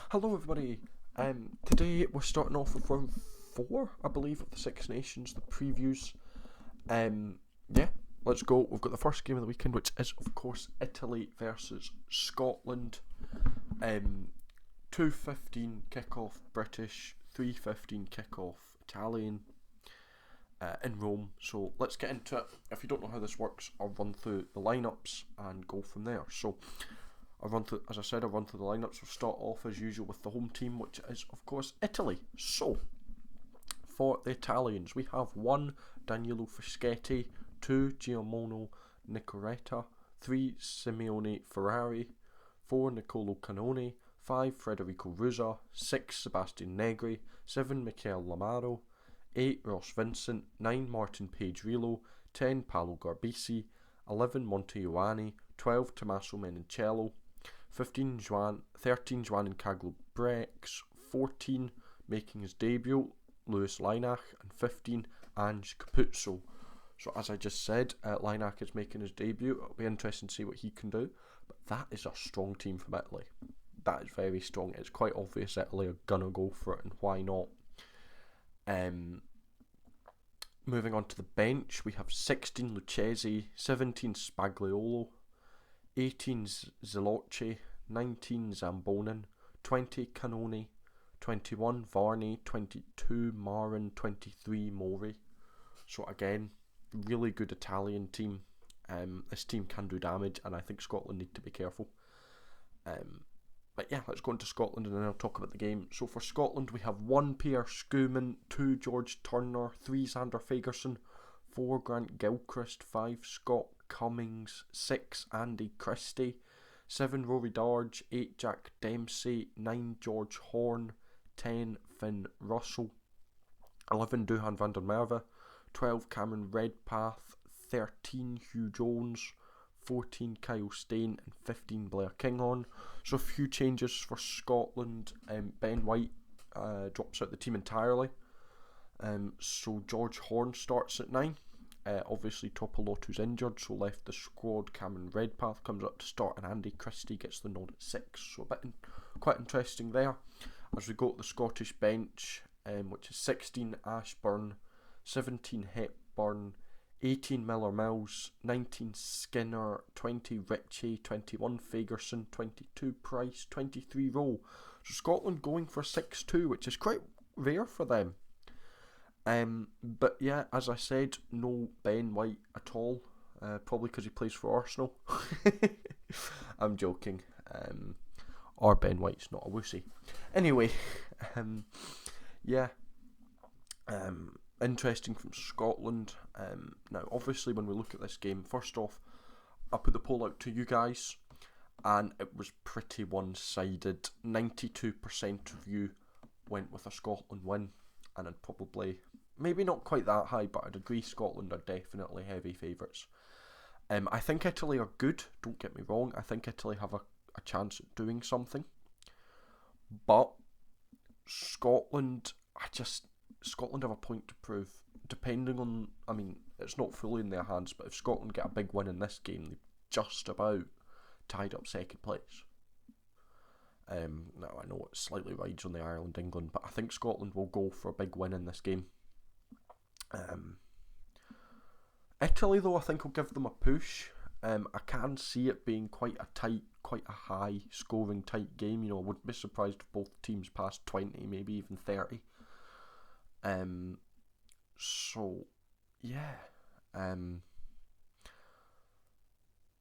Hello, everybody. Today we're starting off with round four, I believe, of the Six Nations, the previews. Yeah, let's go. We've got the first game of the weekend, which is, of course, Italy versus Scotland. 2:15 kickoff British, 3:15 kickoff Italian. In Rome. So let's get into it. If you don't know how this works, I'll run through the lineups and go from there. So I'll run through, as I said, I'll run through the lineups. We'll start off as usual with the home team, which is of course Italy. So for the Italians, we have 1 Danilo Fischetti, 2 Giacomo Nicoretta, 3 Simeone Ferrari, 4 Nicolo Canone, 5 Federico Ruza, 6 Sebastian Negri, 7 Michael Lamaro, 8 Ross Vincent, 9 Martin Page Rilo, 10 Paolo Garbisi, 11 Monte Ioani, 12 Tommaso Menincello, 13 Juan Incaglo Brex, 14 making his debut Lewis Lynach, and 15 Ange Capuzzo. So as I just said, Lynach is making his debut. It'll be interesting to see what he can do, but that is a strong team from Italy. That is very strong. It's quite obvious Italy are gonna go for it, and why not? Moving on to the bench, we have 16 Lucchesi, 17 Spagliolo, 18 Zilocci, 19 Zambonin, 20 Canoni, 21 Varney, 22 Marin, 23 Mori. So again, really good Italian team. This team can do damage, and I think Scotland need to be careful. But yeah, let's go into Scotland and then I'll talk about the game. So for Scotland, we have 1 Pierre Schoeman, 2 George Turner, 3 Xander Fagerson, 4 Grant Gilchrist, 5 Scott Cummings, 6 Andy Christie, 7 Rory Darge, 8 Jack Dempsey, 9 George Horn, 10 Finn Russell, 11 Duhan van der Merwe, 12 Cameron Redpath, 13 Hugh Jones, 14 Kyle Steyn, and 15 Blair Kinghorn. So a few changes for Scotland. Ben White drops out the team entirely. So George Horn starts at 9. Obviously Topolotu's injured, so left the squad. Cameron Redpath comes up to start, and Andy Christie gets the nod at 6. So a bit quite interesting there. As we go to the Scottish bench, which is 16 Ashburn, 17 Hepburn, 18 Miller Mills, 19 Skinner, 20 Ritchie, 21 Fagerson, 22 Price, 23 Rowe. So Scotland going for 6-2, which is quite rare for them. But yeah, as I said, no Ben White at all. Probably because he plays for Arsenal. I'm joking. Or Ben White's not a wussy. Anyway, yeah. Interesting from Scotland. Now, obviously, when we look at this game, first off, I put the poll out to you guys, and it was pretty one-sided. 92% of you went with a Scotland win, and I'd probably, maybe not quite that high, but I'd agree Scotland are definitely heavy favourites. I think Italy are good, don't get me wrong. I think Italy have a chance at doing something. But Scotland, Scotland have a point to prove. Depending on, I mean, it's not fully in their hands, but if Scotland get a big win in this game, they've just about tied up second place. Now, I know it slightly rides on the Ireland-England, but I think Scotland will go for a big win in this game. Italy, though, I think will give them a push. I can see it being quite a high scoring tight game. You know, I wouldn't be surprised if both teams passed 20, maybe even 30. So yeah.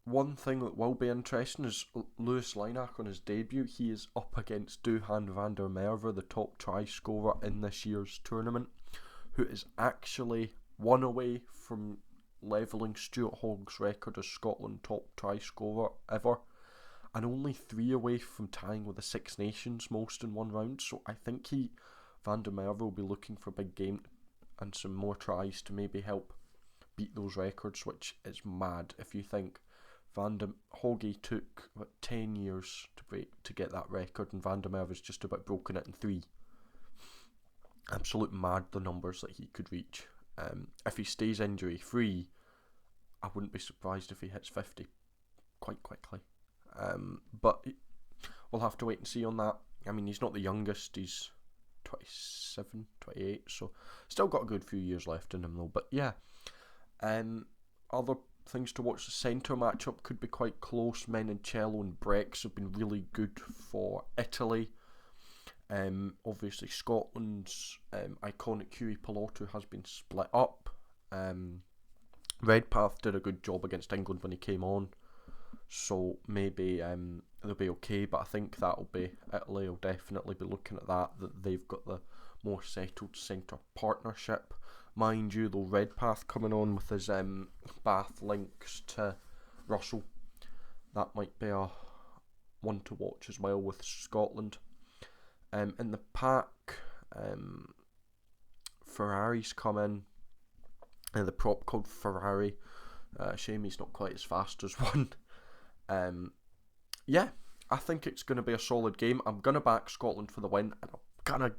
One thing that will be interesting is Lewis Lynach on his debut. He is up against Duhan van der Merwe, the top try scorer in this year's tournament, who is actually 1 away from levelling Stuart Hogg's record as Scotland's top try scorer ever, and only 3 away from tying with the Six Nations most in one round. So I think Van der Merwe will be looking for a big game and some more tries to maybe help beat those records, which is mad if you think Hoggy took 10 years to get that record, and Van der Merwe's just about broken it in 3. Absolute mad, the numbers that he could reach. If he stays injury free, I wouldn't be surprised if he hits 50 quite quickly. But we'll have to wait and see on that. I mean, he's not the youngest, he's 27, 28, so still got a good few years left in him though. But yeah, other things to watch, the centre matchup could be quite close. Menoncello and Brex have been really good for Italy. Obviously Scotland's iconic Huey Pilotu has been split up. Redpath did a good job against England when he came on, so maybe they'll be okay, but I think that'll be, Italy will definitely be looking at that they've got the more settled centre partnership. Mind you though, Redpath coming on with his Bath links to Russell, that might be a one to watch as well with Scotland. In the pack, Ferrari's come in, the prop called Ferrari. Shame he's not quite as fast as one. Yeah, I think it's going to be a solid game. I'm going to back Scotland for the win, and I'm going to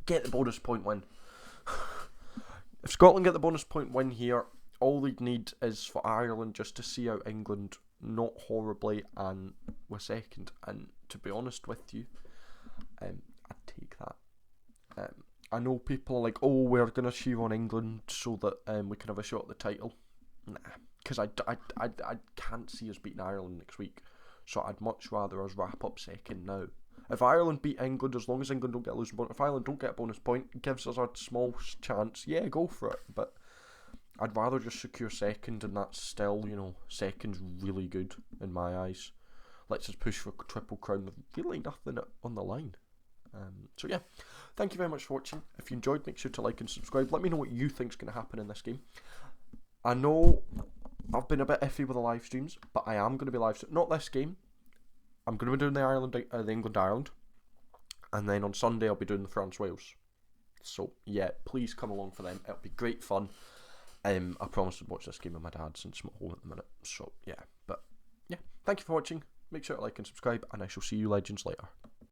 get the bonus point win. If Scotland get the bonus point win here, all they'd need is for Ireland just to see out England, not horribly, and we're second. And to be honest with you, I'd take that. I know people are like, oh, we're going to cheer on England so that we can have a shot at the title. Nah, because I can't see us beating Ireland next week, so I'd much rather us wrap up second now. If Ireland beat England, as long as England don't get a losing point, if Ireland don't get a bonus point, it gives us a small chance, yeah, go for it, but I'd rather just secure second, and that's still, second's really good in my eyes. Let's just push for a triple crown with really nothing on the line. So yeah, thank you very much for watching. If you enjoyed, make sure to like and subscribe. Let me know what you think's going to happen in this game. I know I've been a bit iffy with the live streams, but I am going to be live streaming. Not this game. I'm going to be doing the England-Ireland, and then on Sunday I'll be doing the France-Wales. So yeah, please come along for them. It'll be great fun. I promised to watch this game with my dad since I'm at home at the minute. So yeah, but yeah, thank you for watching. Make sure to like and subscribe, and I shall see you legends later.